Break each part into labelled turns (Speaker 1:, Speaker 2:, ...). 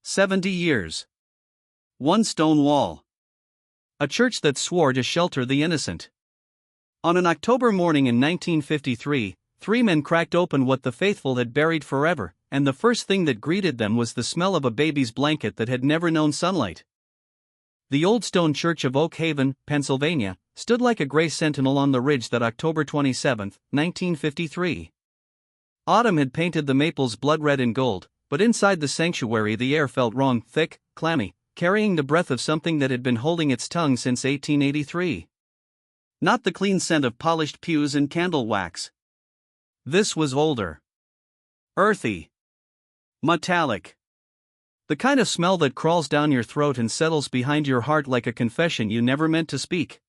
Speaker 1: 70 years. One stone wall. A church that swore to shelter the innocent. On an October morning in 1953, three men cracked open what the faithful had buried forever, and the first thing that greeted them was the smell of a baby's blanket that had never known sunlight. The old stone church of Oak Haven, Pennsylvania, stood like a gray sentinel on the ridge that October 27, 1953. Autumn had painted the maples blood red and gold, but inside the sanctuary the air felt wrong, thick, clammy, carrying the breath of something that had been holding its tongue since 1883. Not the clean scent of polished pews and candle wax. This was older. Earthy. Metallic. The kind of smell that crawls down your throat and settles behind your heart like a confession you never meant to speak.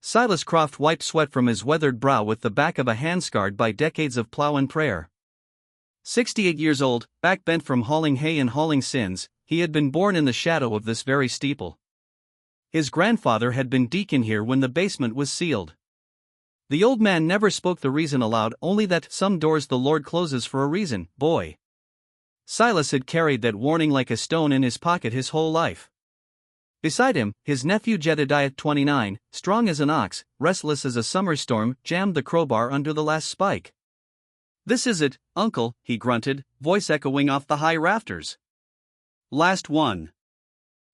Speaker 1: Silas Croft wiped sweat from his weathered brow with the back of a hand scarred by decades of plow and prayer. 68 years old, back bent from hauling hay and hauling sins, he had been born in the shadow of this very steeple. His grandfather had been deacon here when the basement was sealed. The old man never spoke the reason aloud, only that some doors the Lord closes for a reason, boy. Silas had carried that warning like a stone in his pocket his whole life. Beside him, his nephew Jedediah, 29, strong as an ox, restless as a summer storm, jammed the crowbar under the last spike. "This is it, Uncle," he grunted, voice echoing off the high rafters. "Last one.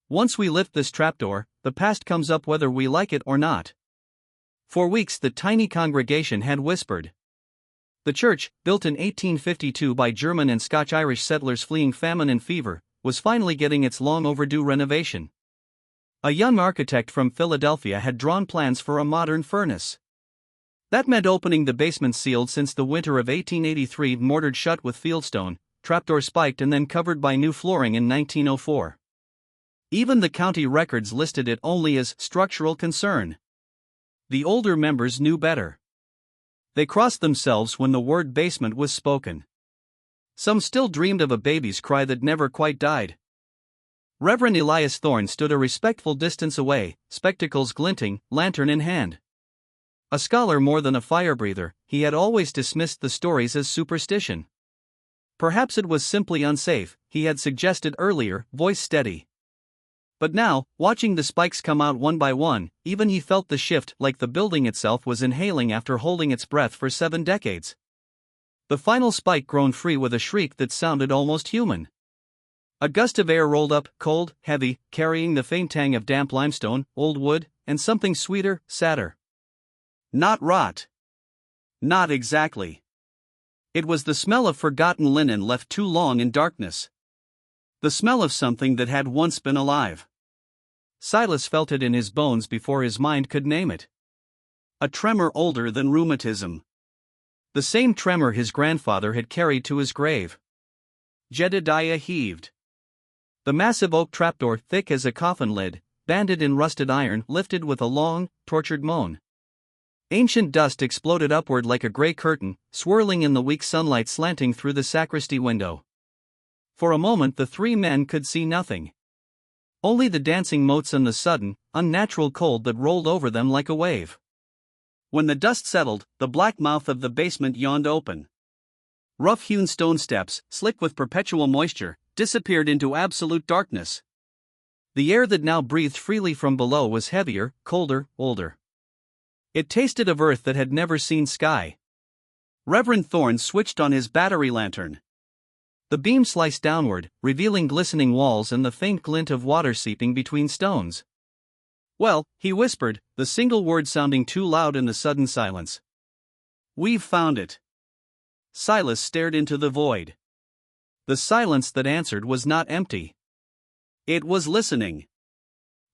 Speaker 1: Once we lift this trapdoor, the past comes up whether we like it or not." For weeks the tiny congregation had whispered. The church, built in 1852 by German and Scotch-Irish settlers fleeing famine and fever, was finally getting its long-overdue renovation. A young architect from Philadelphia had drawn plans for a modern furnace. That meant opening the basement sealed since the winter of 1883, mortared shut with fieldstone, trapdoor spiked and then covered by new flooring in 1904. Even the county records listed it only as structural concern. The older members knew better. They crossed themselves when the word basement was spoken. Some still dreamed of a baby's cry that never quite died. Reverend Elias Thorne stood a respectful distance away, spectacles glinting, lantern in hand. A scholar more than a fire-breather, he had always dismissed the stories as superstition. Perhaps it was simply unsafe, he had suggested earlier, voice steady. But now, watching the spikes come out one by one, even he felt the shift, like the building itself was inhaling after holding its breath for 7 decades. The final spike groaned free with a shriek that sounded almost human. A gust of air rolled up, cold, heavy, carrying the faint tang of damp limestone, old wood, and something sweeter, sadder. Not rot. Not exactly. It was the smell of forgotten linen left too long in darkness. The smell of something that had once been alive. Silas felt it in his bones before his mind could name it. A tremor older than rheumatism. The same tremor his grandfather had carried to his grave. Jedediah heaved. The massive oak trapdoor, thick as a coffin lid, banded in rusted iron, lifted with a long, tortured moan. Ancient dust exploded upward like a gray curtain, swirling in the weak sunlight slanting through the sacristy window. For a moment the three men could see nothing. Only the dancing motes and the sudden, unnatural cold that rolled over them like a wave. When the dust settled, the black mouth of the basement yawned open. Rough-hewn stone steps, slick with perpetual moisture, disappeared into absolute darkness. The air that now breathed freely from below was heavier, colder, older. It tasted of earth that had never seen sky. Reverend Thorne switched on his battery lantern. The beam sliced downward, revealing glistening walls and the faint glint of water seeping between stones. "Well," he whispered, the single word sounding too loud in the sudden silence. "We've found it." Silas stared into the void. The silence that answered was not empty. It was listening.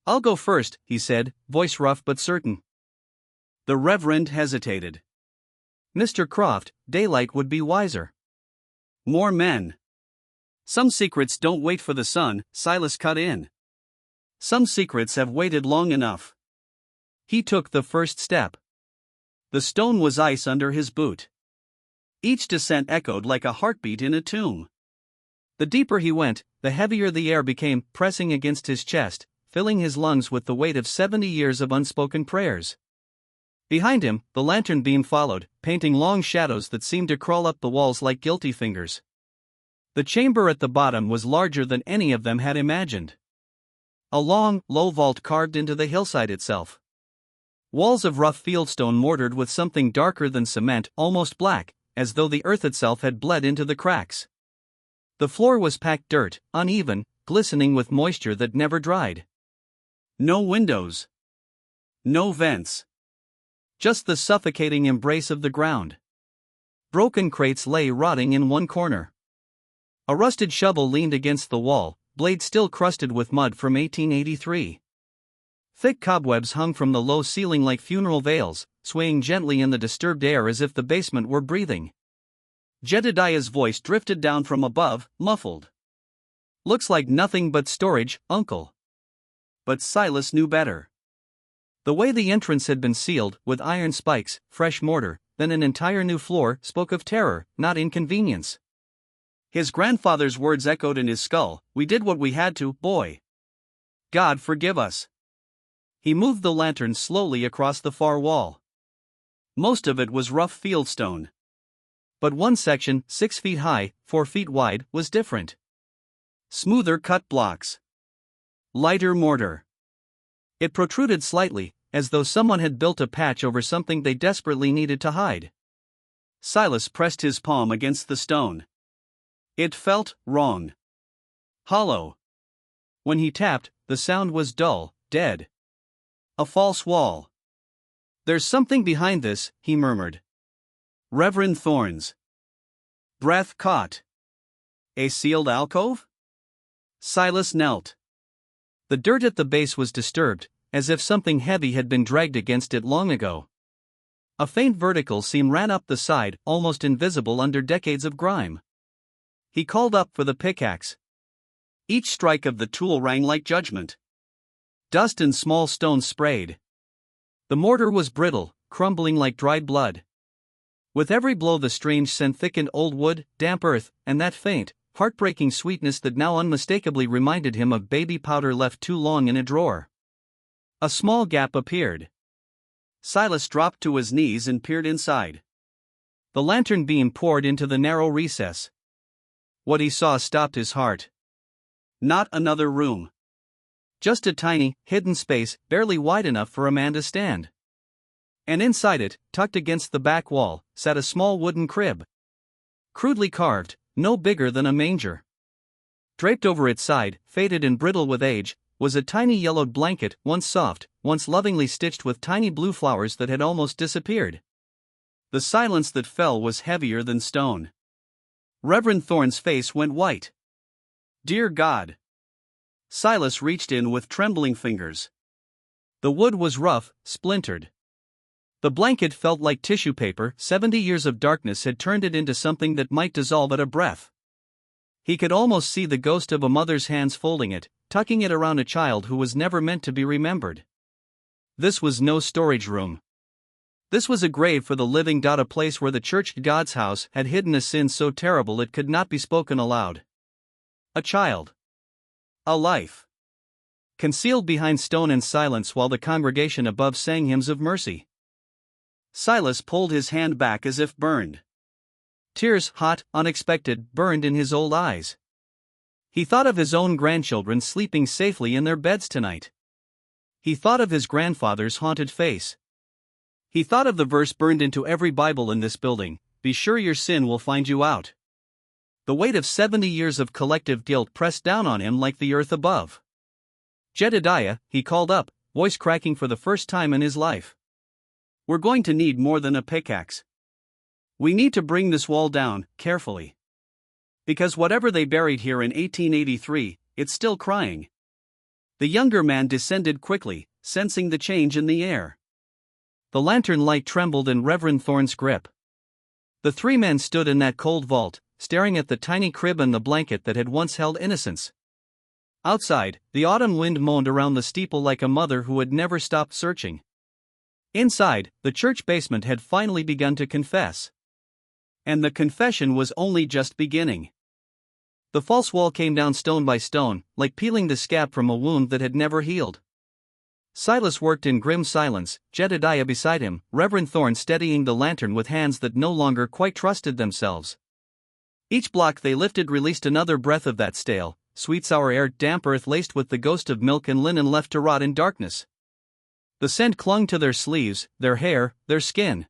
Speaker 1: "I'll go first," he said, voice rough but certain. The Reverend hesitated. "Mr. Croft, daylight would be wiser." "More men." "Some secrets don't wait for the sun," Silas cut in. "Some secrets have waited long enough." He took the first step. The stone was ice under his boot. Each descent echoed like a heartbeat in a tomb. The deeper he went, the heavier the air became, pressing against his chest, filling his lungs with the weight of 70 years of unspoken prayers. Behind him, the lantern beam followed, painting long shadows that seemed to crawl up the walls like guilty fingers. The chamber at the bottom was larger than any of them had imagined. A long, low vault carved into the hillside itself. Walls of rough fieldstone mortared with something darker than cement, almost black, as though the earth itself had bled into the cracks. The floor was packed dirt, uneven, glistening with moisture that never dried. No windows. No vents. Just the suffocating embrace of the ground. Broken crates lay rotting in one corner. A rusted shovel leaned against the wall, blade still crusted with mud from 1883. Thick cobwebs hung from the low ceiling like funeral veils, swaying gently in the disturbed air as if the basement were breathing. Jedediah's voice drifted down from above, muffled. "Looks like nothing but storage, uncle." But Silas knew better. The way the entrance had been sealed, with iron spikes, fresh mortar, then an entire new floor, spoke of terror, not inconvenience. His grandfather's words echoed in his skull, "We did what we had to, boy. God forgive us." He moved the lantern slowly across the far wall. Most of it was rough fieldstone. But one section, 6 feet high, 4 feet wide, was different. Smoother cut blocks. Lighter mortar. It protruded slightly, as though someone had built a patch over something they desperately needed to hide. Silas pressed his palm against the stone. It felt wrong. Hollow. When he tapped, the sound was dull, dead. A false wall. "There's something behind this," he murmured. Reverend Thorns. Breath caught. A sealed alcove? Silas knelt. The dirt at the base was disturbed, as if something heavy had been dragged against it long ago. A faint vertical seam ran up the side, almost invisible under decades of grime. He called up for the pickaxe. Each strike of the tool rang like judgment. Dust and small stones sprayed. The mortar was brittle, crumbling like dried blood. With every blow the strange scent thickened: old wood, damp earth, and that faint, heartbreaking sweetness that now unmistakably reminded him of baby powder left too long in a drawer. A small gap appeared. Silas dropped to his knees and peered inside. The lantern beam poured into the narrow recess. What he saw stopped his heart. Not another room. Just a tiny, hidden space, barely wide enough for a man to stand. And inside it, tucked against the back wall, sat a small wooden crib. Crudely carved, no bigger than a manger. Draped over its side, faded and brittle with age, was a tiny yellowed blanket, once soft, once lovingly stitched with tiny blue flowers that had almost disappeared. The silence that fell was heavier than stone. Reverend Thorn's face went white. "Dear God." Silas reached in with trembling fingers. The wood was rough, splintered. The blanket felt like tissue paper. 70 years of darkness had turned it into something that might dissolve at a breath. He could almost see the ghost of a mother's hands folding it, tucking it around a child who was never meant to be remembered. This was no storage room. This was a grave for the living. A place where the church, God's house, had hidden a sin so terrible it could not be spoken aloud. A child. A life. Concealed behind stone and silence while the congregation above sang hymns of mercy. Silas pulled his hand back as if burned. Tears, hot, unexpected, burned in his old eyes. He thought of his own grandchildren sleeping safely in their beds tonight. He thought of his grandfather's haunted face. He thought of the verse burned into every Bible in this building, "Be sure your sin will find you out." The weight of 70 years of collective guilt pressed down on him like the earth above. "Jedediah," he called up, voice cracking for the first time in his life. "We're going to need more than a pickaxe. We need to bring this wall down, carefully. Because whatever they buried here in 1883, it's still crying." The younger man descended quickly, sensing the change in the air. The lantern light trembled in Reverend Thorn's grip. The three men stood in that cold vault, staring at the tiny crib and the blanket that had once held innocence. Outside, the autumn wind moaned around the steeple like a mother who had never stopped searching. Inside, the church basement had finally begun to confess. And the confession was only just beginning. The false wall came down stone by stone, like peeling the scab from a wound that had never healed. Silas worked in grim silence, Jedediah beside him, Reverend Thorn steadying the lantern with hands that no longer quite trusted themselves. Each block they lifted released another breath of that stale, sweet sour air, damp earth laced with the ghost of milk and linen left to rot in darkness. The scent clung to their sleeves, their hair, their skin.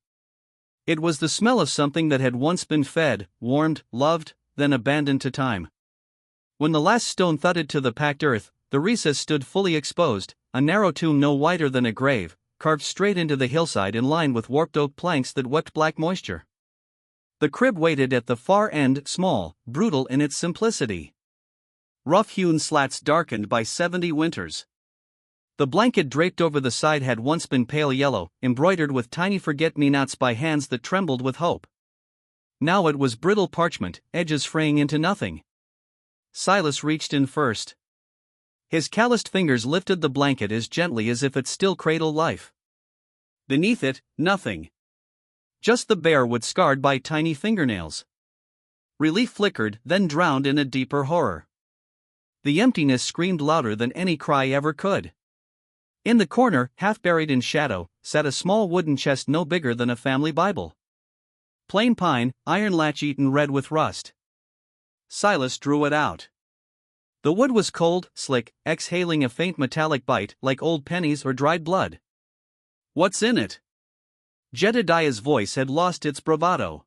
Speaker 1: It was the smell of something that had once been fed, warmed, loved, then abandoned to time. When the last stone thudded to the packed earth, the recess stood fully exposed, a narrow tomb no wider than a grave, carved straight into the hillside in line with warped oak planks that wept black moisture. The crib waited at the far end, small, brutal in its simplicity. Rough-hewn slats darkened by 70 winters. The blanket draped over the side had once been pale yellow, embroidered with tiny forget-me-nots by hands that trembled with hope. Now it was brittle parchment, edges fraying into nothing. Silas reached in first. His calloused fingers lifted the blanket as gently as if it still cradled life. Beneath it, nothing. Just the bare wood scarred by tiny fingernails. Relief flickered, then drowned in a deeper horror. The emptiness screamed louder than any cry ever could. In the corner, half buried in shadow, sat a small wooden chest no bigger than a family Bible. Plain pine, iron latch eaten red with rust. Silas drew it out. The wood was cold, slick, exhaling a faint metallic bite like old pennies or dried blood. "What's in it?" Jedediah's voice had lost its bravado.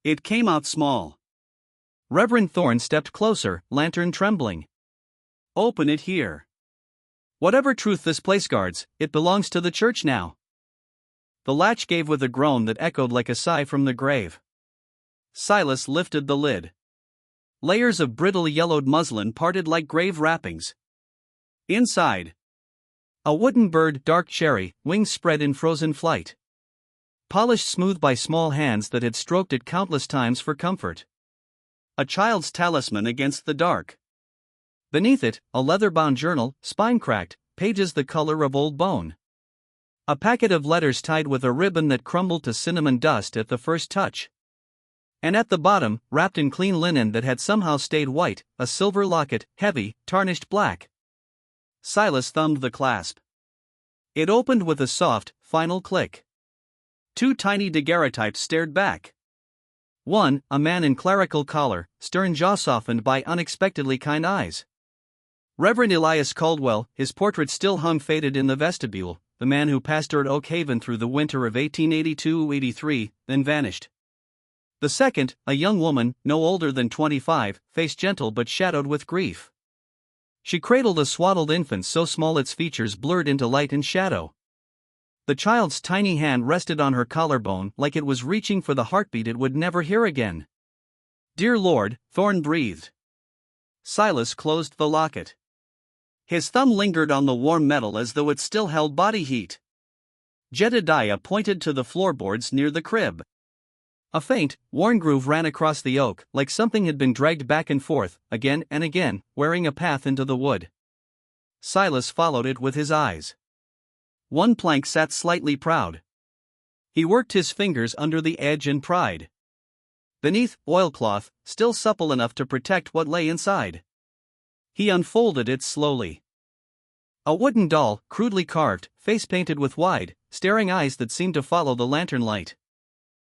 Speaker 1: It came out small. Reverend Thorne stepped closer, lantern trembling. "Open it here. Whatever truth this place guards, it belongs to the church now." The latch gave with a groan that echoed like a sigh from the grave. Silas lifted the lid. Layers of brittle yellowed muslin parted like grave wrappings. Inside, a wooden bird, dark cherry, wings spread in frozen flight. Polished smooth by small hands that had stroked it countless times for comfort. A child's talisman against the dark. Beneath it, a leather-bound journal, spine cracked, pages the color of old bone. A packet of letters tied with a ribbon that crumbled to cinnamon dust at the first touch. And at the bottom, wrapped in clean linen that had somehow stayed white, a silver locket, heavy, tarnished black. Silas thumbed the clasp. It opened with a soft, final click. Two tiny daguerreotypes stared back. One, a man in clerical collar, stern jaw softened by unexpectedly kind eyes. Reverend Elias Caldwell, his portrait still hung faded in the vestibule, the man who pastored Oak Haven through the winter of 1882-83, then vanished. The second, a young woman, no older than 25, face gentle but shadowed with grief. She cradled a swaddled infant so small its features blurred into light and shadow. The child's tiny hand rested on her collarbone like it was reaching for the heartbeat it would never hear again. "Dear Lord," Thorne breathed. Silas closed the locket. His thumb lingered on the warm metal as though it still held body heat. Jedediah pointed to the floorboards near the crib. A faint, worn groove ran across the oak, like something had been dragged back and forth, again and again, wearing a path into the wood. Silas followed it with his eyes. One plank sat slightly proud. He worked his fingers under the edge and pried. Beneath, oilcloth, still supple enough to protect what lay inside. He unfolded it slowly. A wooden doll, crudely carved, face painted with wide, staring eyes that seemed to follow the lantern light.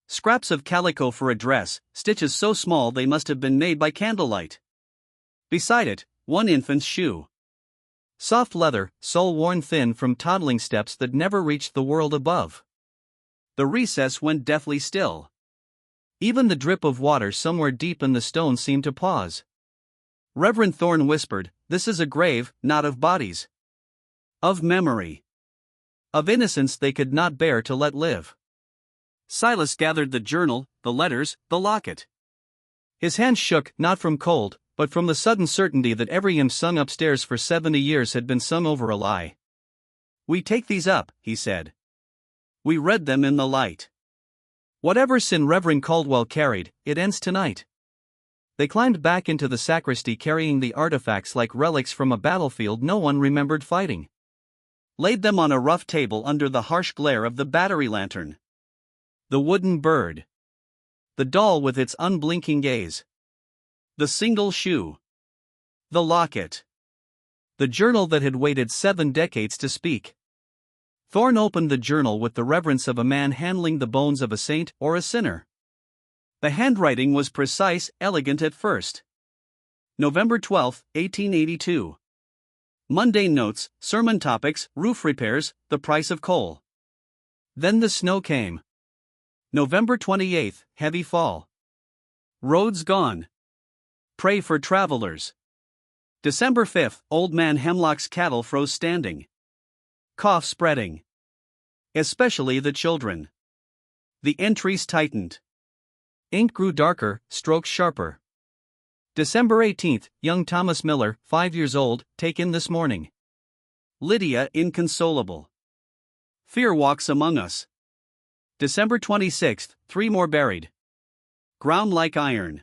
Speaker 1: Scraps of calico for a dress, stitches so small they must have been made by candlelight. Beside it, one infant's shoe. Soft leather, sole worn thin from toddling steps that never reached the world above. The recess went deathly still. Even the drip of water somewhere deep in the stone seemed to pause. Reverend Thorne whispered, "This is a grave, not of bodies. Of memory. Of innocence they could not bear to let live." Silas gathered the journal, the letters, the locket. His hands shook, not from cold, but from the sudden certainty that every hymn sung upstairs for 70 years had been sung over a lie. "We take these up," he said. "We read them in the light. Whatever sin Reverend Caldwell carried, it ends tonight." They climbed back into the sacristy carrying the artifacts like relics from a battlefield no one remembered fighting. Laid them on a rough table under the harsh glare of the battery lantern. The wooden bird. The doll with its unblinking gaze. The single shoe. The locket. The journal that had waited 7 decades to speak. Thorne opened the journal with the reverence of a man handling the bones of a saint or a sinner. The handwriting was precise, elegant at first. November 12, 1882. Mundane notes, sermon topics, roof repairs, the price of coal. Then the snow came. November 28, heavy fall. Roads gone. Pray for travelers. December 5, old man Hemlock's cattle froze standing. Cough spreading. Especially the children. The entries tightened. Ink grew darker, strokes sharper. December 18, young Thomas Miller, 5 years old, taken this morning. Lydia inconsolable. Fear walks among us. December 26, 3 more buried. Ground like iron.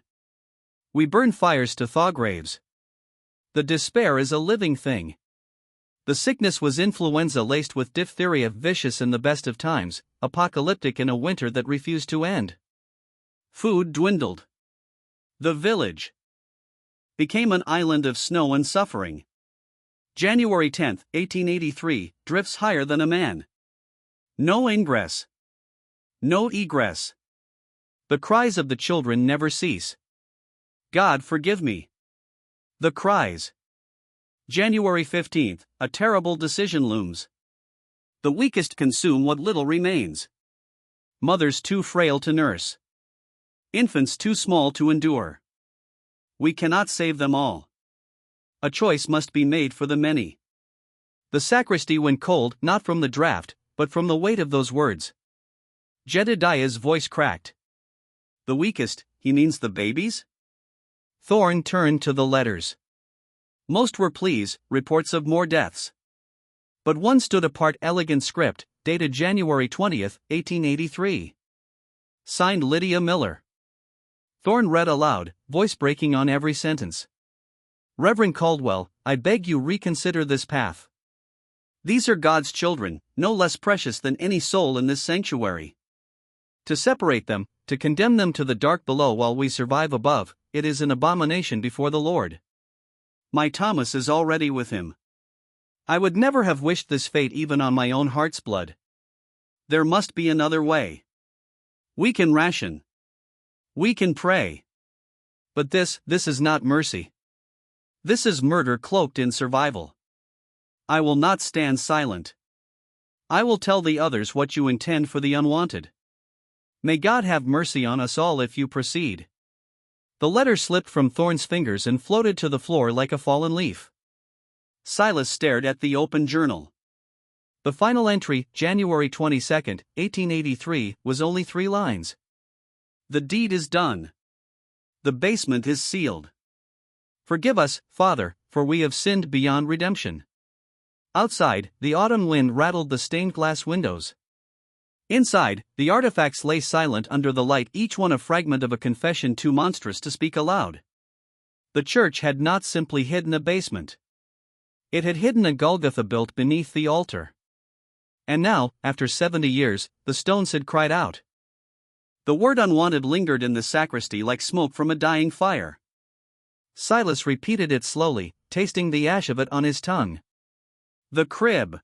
Speaker 1: We burn fires to thaw graves. The despair is a living thing. The sickness was influenza laced with diphtheria, vicious in the best of times, apocalyptic in a winter that refused to end. Food dwindled. The village became an island of snow and suffering. January 10, 1883, drifts higher than a man. No ingress. No egress. The cries of the children never cease. God forgive me. The cries. January 15, a terrible decision looms. The weakest consume what little remains. Mothers too frail to nurse. Infants too small to endure. We cannot save them all. A choice must be made for the many. The sacristy went cold, not from the draft, but from the weight of those words. Jedediah's voice cracked. The weakest, he means the babies? Thorne turned to the letters. Most were pleas, reports of more deaths. But one stood apart, elegant script, dated January 20, 1883. Signed Lydia Miller. Thorne read aloud, voice breaking on every sentence. Reverend Caldwell, I beg you reconsider this path. These are God's children, no less precious than any soul in this sanctuary. To separate them, to condemn them to the dark below while we survive above, it is an abomination before the Lord. My Thomas is already with him. I would never have wished this fate even on my own heart's blood. There must be another way. We can ration. We can pray. But this is not mercy. This is murder cloaked in survival. I will not stand silent. I will tell the others what you intend for the unwanted. May God have mercy on us all if you proceed. The letter slipped from Thorne's fingers and floated to the floor like a fallen leaf. Silas stared at the open journal. The final entry, January 22, 1883, was only 3 lines. The deed is done. The basement is sealed. Forgive us, Father, for we have sinned beyond redemption. Outside, the autumn wind rattled the stained glass windows. Inside, the artifacts lay silent under the light, each one a fragment of a confession too monstrous to speak aloud. The church had not simply hidden a basement. It had hidden a Golgotha built beneath the altar. And now, after 70 years, the stones had cried out. The word unwanted lingered in the sacristy like smoke from a dying fire. Silas repeated it slowly, tasting the ash of it on his tongue. The crib.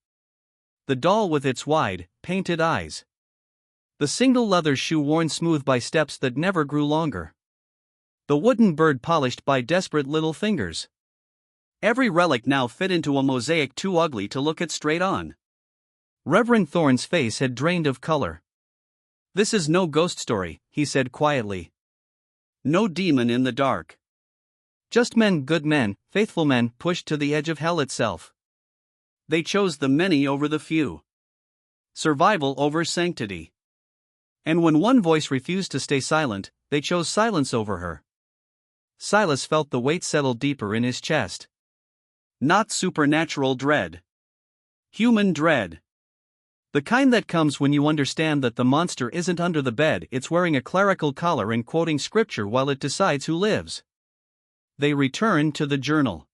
Speaker 1: The doll with its wide, painted eyes. The single leather shoe worn smooth by steps that never grew longer. The wooden bird polished by desperate little fingers. Every relic now fit into a mosaic too ugly to look at straight on. Reverend Thorne's face had drained of color. This is no ghost story, he said quietly. No demon in the dark. Just men, good men, faithful men, pushed to the edge of hell itself. They chose the many over the few. Survival over sanctity. And when one voice refused to stay silent, they chose silence over her. Silas felt the weight settle deeper in his chest. Not supernatural dread. Human dread. The kind that comes when you understand that the monster isn't under the bed, it's wearing a clerical collar and quoting scripture while it decides who lives. They returned to the journal.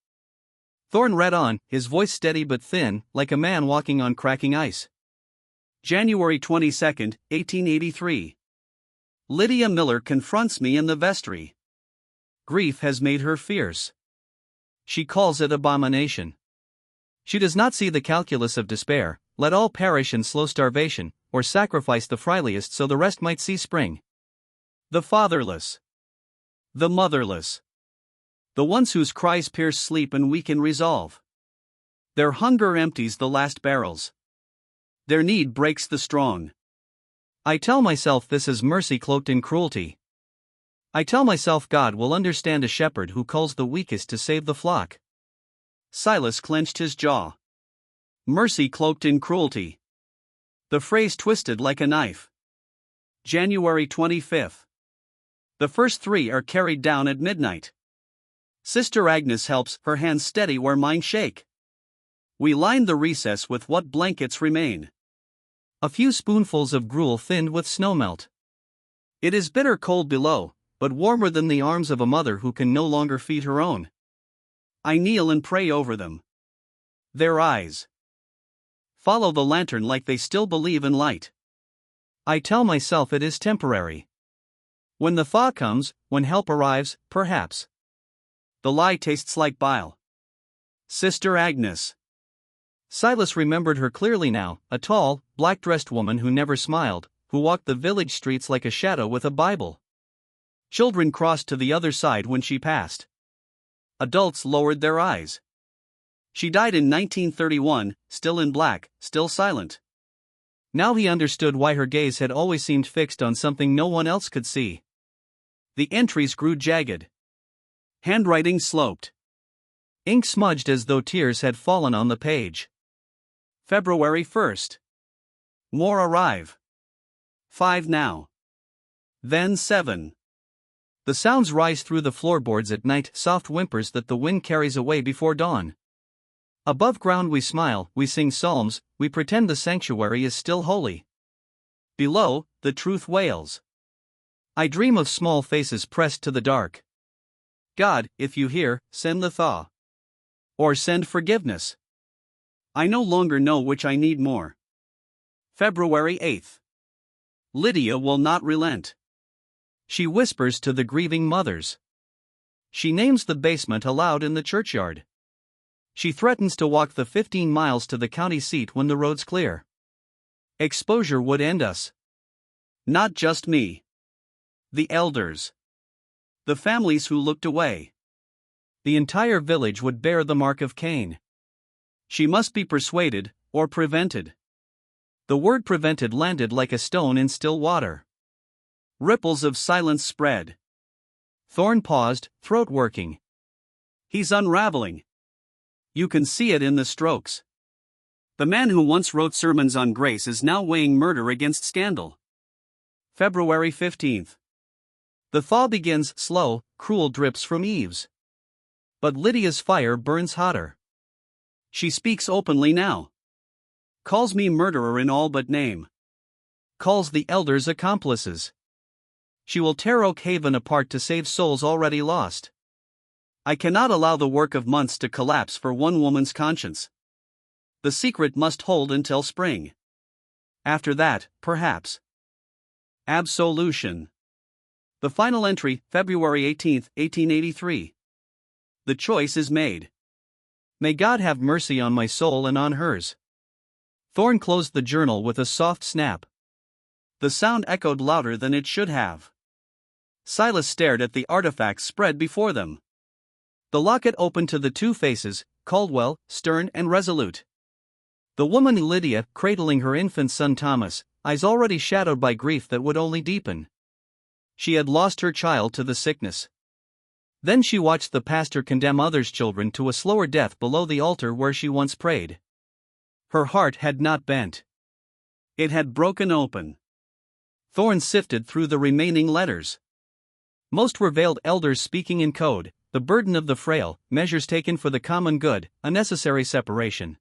Speaker 1: Thorne read on, his voice steady but thin, like a man walking on cracking ice. January 22, 1883. Lydia Miller confronts me in the vestry. Grief has made her fierce. She calls it abomination. She does not see the calculus of despair, let all perish in slow starvation, or sacrifice the frailest so the rest might see spring. The fatherless. The motherless. The ones whose cries pierce sleep and weaken resolve. Their hunger empties the last barrels. Their need breaks the strong. I tell myself this is mercy cloaked in cruelty. I tell myself God will understand a shepherd who calls the weakest to save the flock. Silas clenched his jaw. Mercy cloaked in cruelty. The phrase twisted like a knife. January 25th. The first three are carried down at midnight. Sister Agnes helps, her hands steady where mine shake. We line the recess with what blankets remain. A few spoonfuls of gruel thinned with snowmelt. It is bitter cold below, but warmer than the arms of a mother who can no longer feed her own. I kneel and pray over them. Their eyes follow the lantern like they still believe in light. I tell myself it is temporary. When the thaw comes, when help arrives, perhaps. The lie tastes like bile. Sister Agnes. Silas remembered her clearly now, a tall, black-dressed woman who never smiled, who walked the village streets like a shadow with a Bible. Children crossed to the other side when she passed. Adults lowered their eyes. She died in 1931, still in black, still silent. Now he understood why her gaze had always seemed fixed on something no one else could see. The entries grew jagged. Handwriting sloped. Ink smudged as though tears had fallen on the page. February 1st. More arrive. 5 now. Then 7. The sounds rise through the floorboards at night, soft whimpers that the wind carries away before dawn. Above ground we smile, we sing psalms, we pretend the sanctuary is still holy. Below, the truth wails. I dream of small faces pressed to the dark. God, if you hear, send the thaw. Or send forgiveness. I no longer know which I need more. February 8th. Lydia will not relent. She whispers to the grieving mothers. She names the basement aloud in the churchyard. She threatens to walk the 15 miles to the county seat when the road's clear. Exposure would end us. Not just me. The elders. The families who looked away. The entire village would bear the mark of Cain. She must be persuaded, or prevented. The word prevented landed like a stone in still water. Ripples of silence spread. Thorne paused, throat working. He's unraveling. You can see it in the strokes. The man who once wrote sermons on grace is now weighing murder against scandal. February 15th. The thaw begins, slow, cruel drips from eaves. But Lydia's fire burns hotter. She speaks openly now. Calls me murderer in all but name. Calls the elders accomplices. She will tear Oak Haven apart to save souls already lost. I cannot allow the work of months to collapse for one woman's conscience. The secret must hold until spring. After that, perhaps. Absolution. The final entry, February 18, 1883. The choice is made. May God have mercy on my soul and on hers. Thorne closed the journal with a soft snap. The sound echoed louder than it should have. Silas stared at the artifacts spread before them. The locket opened to the two faces, Caldwell, stern and resolute. The woman Lydia, cradling her infant son Thomas, eyes already shadowed by grief that would only deepen. She had lost her child to the sickness. Then she watched the pastor condemn others' children to a slower death below the altar where she once prayed. Her heart had not bent. It had broken open. Thorne sifted through the remaining letters. Most were veiled elders speaking in code, the burden of the frail, measures taken for the common good, a necessary separation.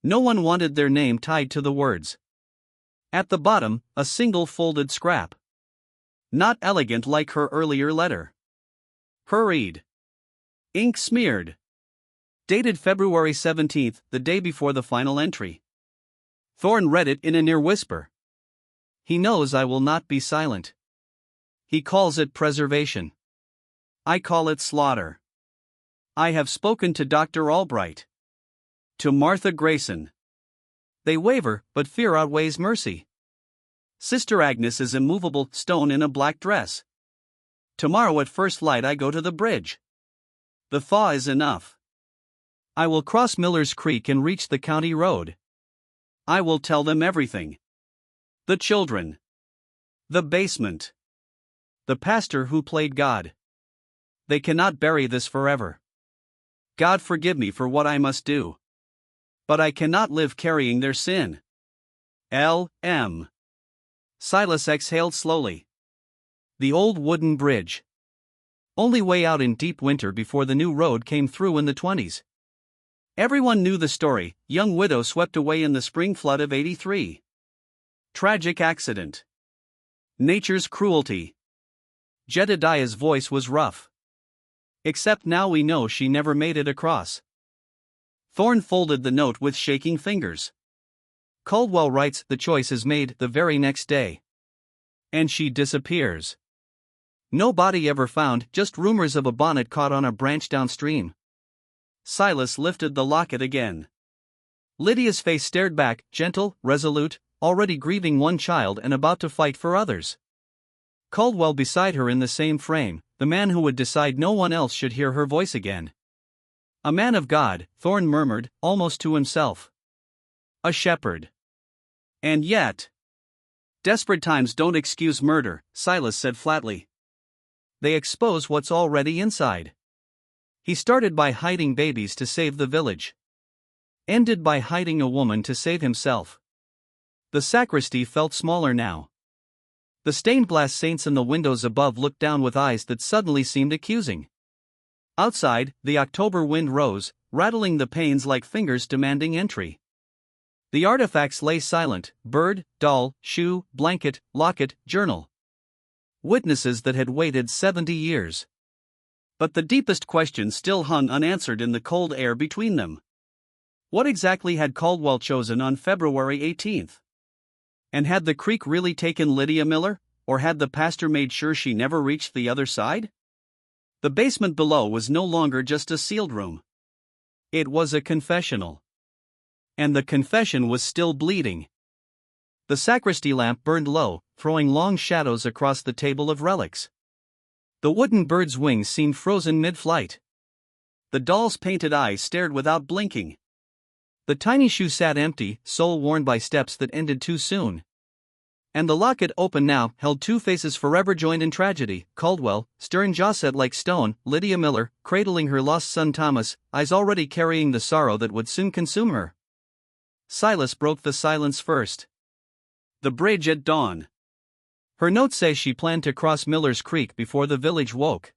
Speaker 1: No one wanted their name tied to the words. At the bottom, a single folded scrap. Not elegant like her earlier letter. Hurried. Ink smeared. Dated February 17, the day before the final entry. Thorne read it in a near whisper. He knows I will not be silent. He calls it preservation. I call it slaughter. I have spoken to Dr. Albright. To Martha Grayson. They waver, but fear outweighs mercy. Sister Agnes is immovable stone in a black dress. Tomorrow at first light I go to the bridge. The thaw is enough. I will cross Miller's Creek and reach the county road. I will tell them everything. The children. The basement. The pastor who played God. They cannot bury this forever. God forgive me for what I must do. But I cannot live carrying their sin. L.M. Silas exhaled slowly. The old wooden bridge. Only way out in deep winter before the new road came through in the 20s. Everyone knew the story, young widow swept away in the spring flood of '83. Tragic accident. Nature's cruelty. Jedediah's voice was rough. Except now we know she never made it across. Thorne folded the note with shaking fingers. Caldwell writes the choice is made the very next day. And she disappears. No body ever found, just rumors of a bonnet caught on a branch downstream. Silas lifted the locket again. Lydia's face stared back, gentle, resolute, already grieving one child and about to fight for others. Caldwell beside her in the same frame, the man who would decide no one else should hear her voice again. A man of God, Thorne murmured, almost to himself. A shepherd. And yet. Desperate times don't excuse murder, Silas said flatly. They expose what's already inside. He started by hiding babies to save the village. Ended by hiding a woman to save himself. The sacristy felt smaller now. The stained glass saints in the windows above looked down with eyes that suddenly seemed accusing. Outside, the October wind rose, rattling the panes like fingers demanding entry. The artifacts lay silent, bird, doll, shoe, blanket, locket, journal. Witnesses that had waited 70 years. But the deepest question still hung unanswered in the cold air between them. What exactly had Caldwell chosen on February 18th? And had the creek really taken Lydia Miller, or had the pastor made sure she never reached the other side? The basement below was no longer just a sealed room. It was a confessional. And the confession was still bleeding. The sacristy lamp burned low, throwing long shadows across the table of relics. The wooden bird's wings seemed frozen mid-flight. The doll's painted eyes stared without blinking. The tiny shoe sat empty, sole worn by steps that ended too soon. And the locket, open now, held two faces forever joined in tragedy, Caldwell, stern-jawed like stone, Lydia Miller, cradling her lost son Thomas, eyes already carrying the sorrow that would soon consume her. Silas broke the silence first. The bridge at dawn. Her notes say she planned to cross Miller's Creek before the village woke.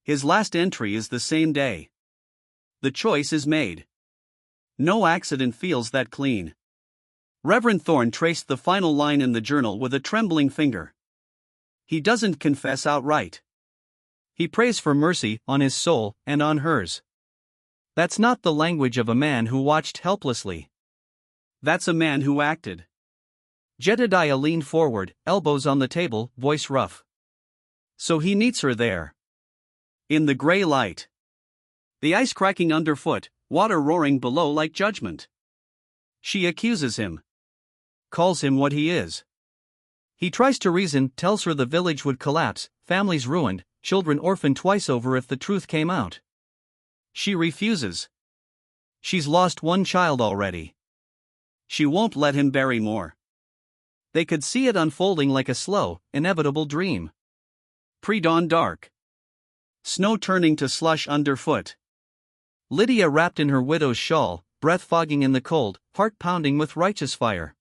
Speaker 1: His last entry is the same day. The choice is made. No accident feels that clean. Reverend Thorne traced the final line in the journal with a trembling finger. He doesn't confess outright. He prays for mercy on his soul and on hers. That's not the language of a man who watched helplessly. That's a man who acted. Jedediah leaned forward, elbows on the table, voice rough. So he meets her there. In the gray light. The ice cracking underfoot, water roaring below like judgment. She accuses him. Calls him what he is. He tries to reason, tells her the village would collapse, families ruined, children orphaned twice over if the truth came out. She refuses. She's lost one child already. She won't let him bury more. They could see it unfolding like a slow, inevitable dream. Pre-dawn dark. Snow turning to slush underfoot. Lydia wrapped in her widow's shawl, breath fogging in the cold, heart pounding with righteous fire.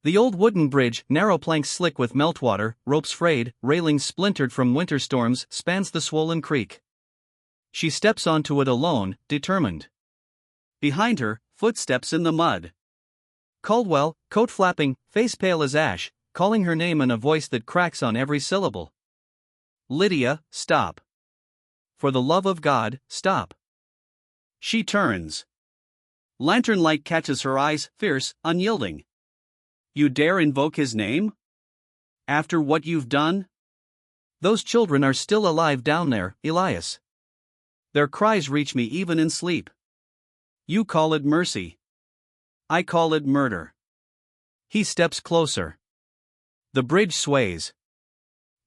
Speaker 1: The old wooden bridge, narrow planks slick with meltwater, ropes frayed, railings splintered from winter storms, spans the swollen creek. She steps onto it alone, determined. Behind her, footsteps in the mud. Caldwell, coat flapping, face pale as ash, calling her name in a voice that cracks on every syllable. Lydia, stop. For the love of God, stop. She turns. Lantern light catches her eyes, fierce, unyielding. You dare invoke his name? After what you've done? Those children are still alive down there, Elias. Their cries reach me even in sleep. You call it mercy. I call it murder. He steps closer. The bridge sways.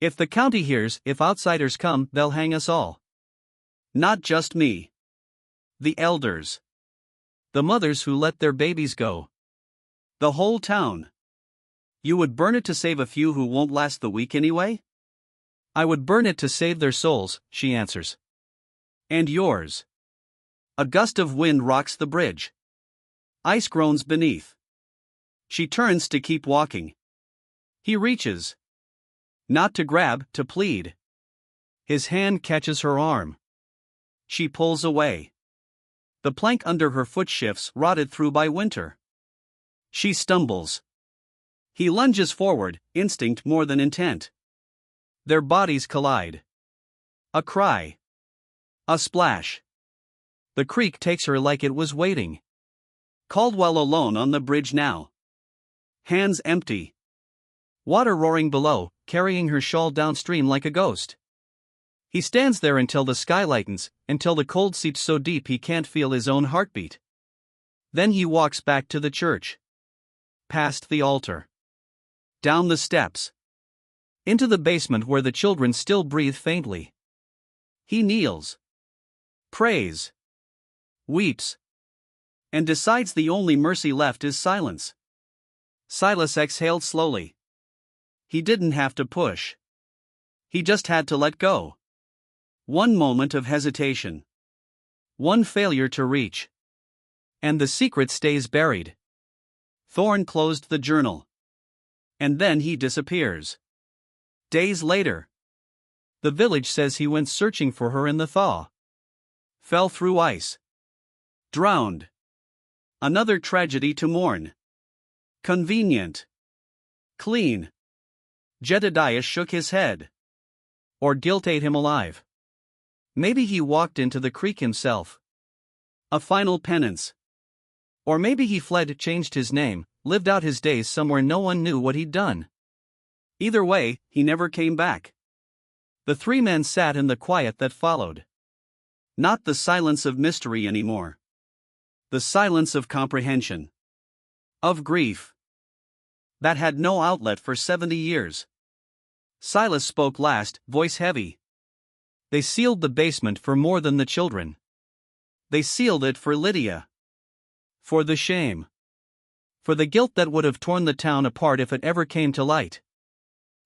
Speaker 1: If the county hears, if outsiders come, they'll hang us all. Not just me. The elders. The mothers who let their babies go. The whole town. You would burn it to save a few who won't last the week anyway? I would burn it to save their souls, she answers. And yours. A gust of wind rocks the bridge. Ice groans beneath. She turns to keep walking. He reaches. Not to grab, to plead. His hand catches her arm. She pulls away. The plank under her foot shifts, rotted through by winter. She stumbles. He lunges forward, instinct more than intent. Their bodies collide. A cry. A splash. The creek takes her like it was waiting. Caldwell alone on the bridge now. Hands empty. Water roaring below, carrying her shawl downstream like a ghost. He stands there until the sky lightens, until the cold seeps so deep he can't feel his own heartbeat. Then he walks back to the church. Past the altar. Down the steps. Into the basement where the children still breathe faintly. He kneels. Prays. Weeps. And decides the only mercy left is silence. Silas exhaled slowly. He didn't have to push. He just had to let go. One moment of hesitation. One failure to reach. And the secret stays buried. Thorne closed the journal. And then he disappears. Days later. The village says he went searching for her in the thaw. Fell through ice. Drowned. Another tragedy to mourn. Convenient. Clean. Jedediah shook his head. Or guilt ate him alive. Maybe he walked into the creek himself. A final penance. Or maybe he fled, changed his name, lived out his days somewhere no one knew what he'd done. Either way, he never came back. The three men sat in the quiet that followed. Not the silence of mystery anymore. The silence of comprehension. Of grief. That had no outlet for 70 years. Silas spoke last, voice heavy. They sealed the basement for more than the children. They sealed it for Lydia. For the shame. For the guilt that would have torn the town apart if it ever came to light.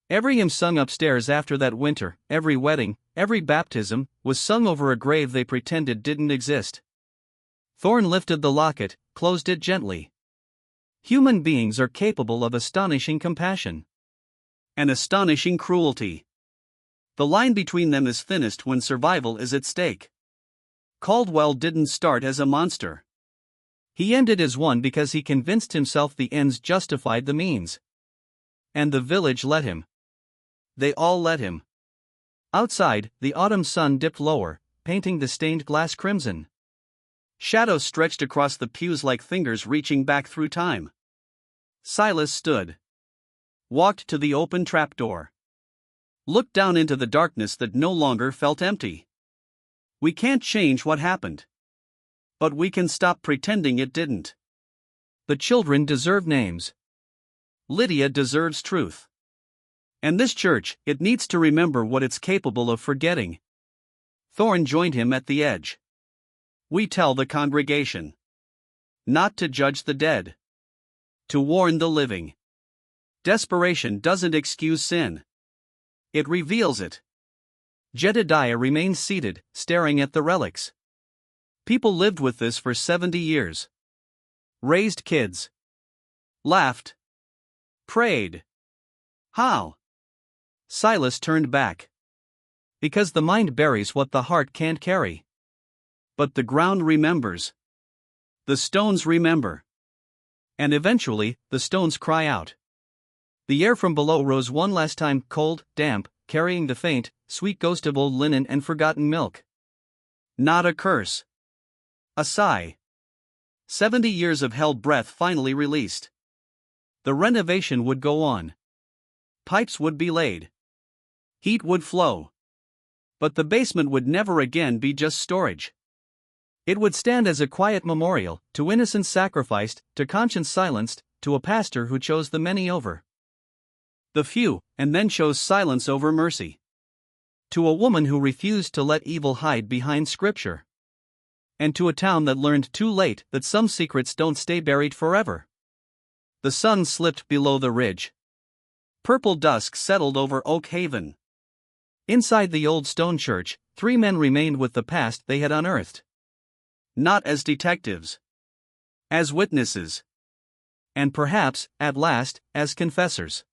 Speaker 1: Every hymn sung upstairs after that winter, every wedding, every baptism, was sung over a grave they pretended didn't exist. Thorne lifted the locket, closed it gently. Human beings are capable of astonishing compassion. And astonishing cruelty. The line between them is thinnest when survival is at stake. Caldwell didn't start as a monster. He ended as one because he convinced himself the ends justified the means. And the village let him. They all let him. Outside, the autumn sun dipped lower, painting the stained glass crimson. Shadows stretched across the pews like fingers reaching back through time. Silas stood. Walked to the open trapdoor. Looked down into the darkness that no longer felt empty. We can't change what happened. But we can stop pretending it didn't. The children deserve names. Lydia deserves truth. And this church, it needs to remember what it's capable of forgetting. Thorne joined him at the edge. We tell the congregation. Not to judge the dead. To warn the living. Desperation doesn't excuse sin. It reveals it. Jedediah remained seated, staring at the relics. People lived with this for 70 years. Raised kids. Laughed. Prayed. How? Silas turned back. Because the mind buries what the heart can't carry. But the ground remembers. The stones remember. And eventually, the stones cry out. The air from below rose one last time, cold, damp, carrying the faint, sweet ghost of old linen and forgotten milk. Not a curse. A sigh. 70 years of held breath finally released. The renovation would go on. Pipes would be laid. Heat would flow. But the basement would never again be just storage. It would stand as a quiet memorial, to innocence sacrificed, to conscience silenced, to a pastor who chose the many over. The few, and then chose silence over mercy. To a woman who refused to let evil hide behind Scripture. And to a town that learned too late that some secrets don't stay buried forever. The sun slipped below the ridge. Purple dusk settled over Oak Haven. Inside the old stone church, 3 men remained with the past they had unearthed. Not as detectives. As witnesses. And perhaps, at last, as confessors.